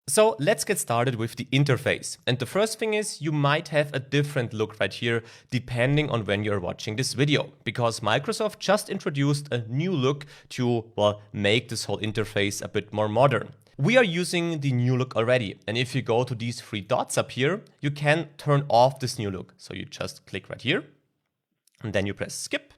So let's get started with the interface. And the first thing is you might have a different look right here depending on when you're watching this video, because Microsoft just introduced a new look to, well, make this whole interface a bit more modern. We are using the new look already, and if you go to these three dots up here, you can turn off this new look. So you just click right here, and then you press skip.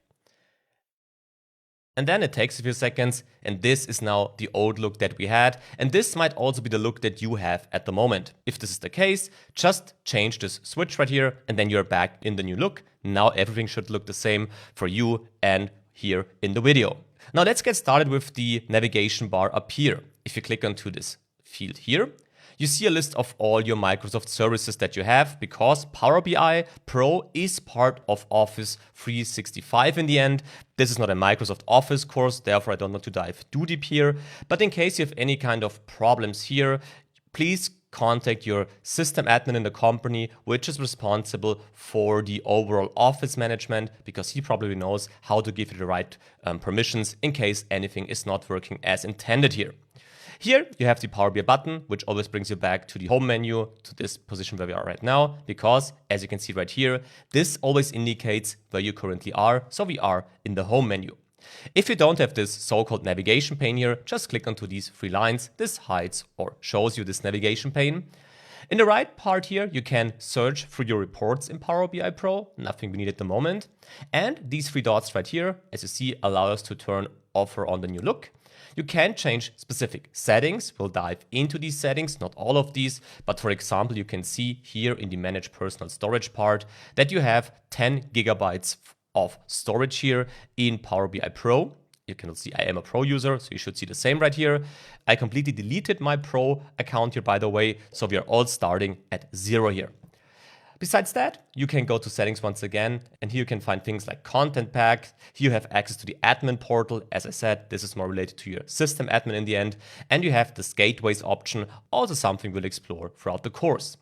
And then it takes a few seconds, and this is now the old look that we had. And this might also be the look that you have at the moment. If this is the case, just change this switch right here, and then you're back in the new look. Now everything should look the same for you and here in the video. Now let's get started with the navigation bar up here. If you click onto this field here, you see a list of all your Microsoft services that you have, because Power BI Pro is part of Office 365 in the end. This is not a Microsoft Office course, therefore I don't want to dive too deep here. But in case you have any kind of problems here, please contact your system admin in the company, which is responsible for the overall office management, because he probably knows how to give you the right permissions in case anything is not working as intended here. Here you have the Power BI button, which always brings you back to the home menu, to this position where we are right now, because as you can see right here, this always indicates where you currently are, so we are in the home menu. If you don't have this so-called navigation pane here, just click onto these three lines. This hides or shows you this navigation pane. In the right part here, you can search through your reports in Power BI Pro, nothing we need at the moment. And these three dots right here, as you see, allow us to turn off or on the new look. You can change specific settings. We'll dive into these settings, not all of these, but for example, you can see here in the Manage Personal Storage part that you have 10 gigabytes of storage here in Power BI Pro. You can see I am a Pro user, so you should see the same right here. I completely deleted my Pro account here, by the way, so we are all starting at 0 here. Besides that, you can go to settings once again, and here you can find things like content pack. Here you have access to the admin portal. As I said, this is more related to your system admin in the end. And you have this gateways option, also something we'll explore throughout the course.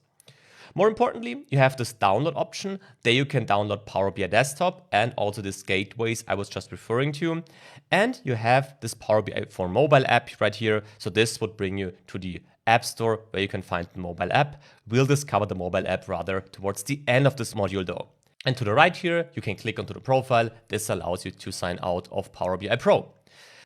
More importantly, you have this download option. There you can download Power BI Desktop and also this gateways I was just referring to. And you have this Power BI for mobile app right here. So this would bring you to the App Store where you can find the mobile app. We'll discover the mobile app rather towards the end of this module though. And to the right here, you can click onto the profile. This allows you to sign out of Power BI Pro.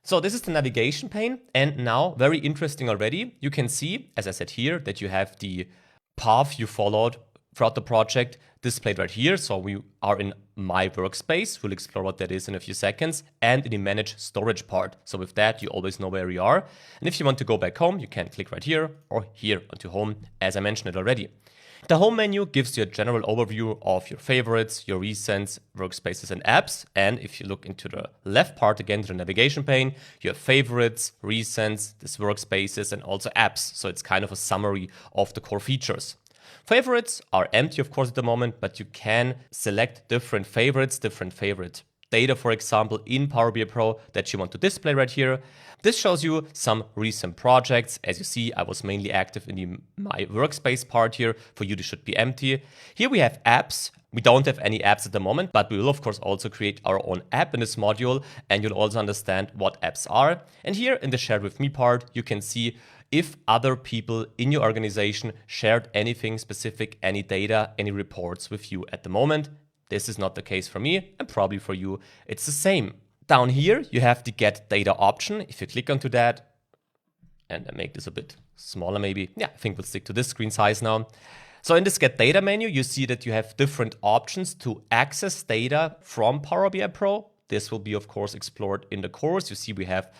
So this is the navigation pane. And now, very interesting already, you can see, as I said here, that you have the path you followed throughout the project displayed right here. So we are in My Workspace. We'll explore what that is in a few seconds, and in the Manage Storage part. So with that, you always know where you are. And if you want to go back home, you can click right here or here onto Home, as I mentioned it already. The Home menu gives you a general overview of your favorites, your recents, workspaces, and apps. And if you look into the left part again, to the navigation pane, you have favorites, recents, this workspaces, and also apps. So it's kind of a summary of the core features. Favorites are empty, of course, at the moment, but you can select different favorites, different favorite data, for example, in Power BI Pro that you want to display right here. This shows you some recent projects. As you see, I was mainly active in the My Workspace part here. For you, this should be empty. Here we have apps. We don't have any apps at the moment, but we will, of course, also create our own app in this module, and you'll also understand what apps are. And here in the Share With Me part, you can see if other people in your organization shared anything specific, any data, any reports with you at the moment. This is not the case for me, and probably for you, it's the same. Down here, you have the Get Data option. If you click onto that, and I make this a bit smaller maybe. Yeah, I think we'll stick to this screen size now. So in this Get Data menu, you see that you have different options to access data from Power BI Pro. This will be, of course, explored in the course. You see we have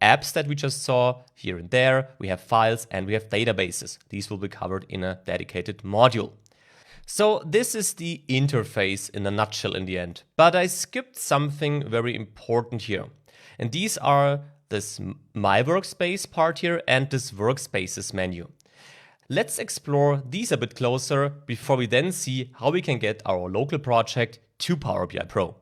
apps that we just saw here and there. We have files and we have databases. These will be covered in a dedicated module. So this is the interface in a nutshell in the end. But I skipped something very important here. And these are this My Workspace part here and this Workspaces menu. Let's explore these a bit closer before we then see how we can get our local project to Power BI Pro.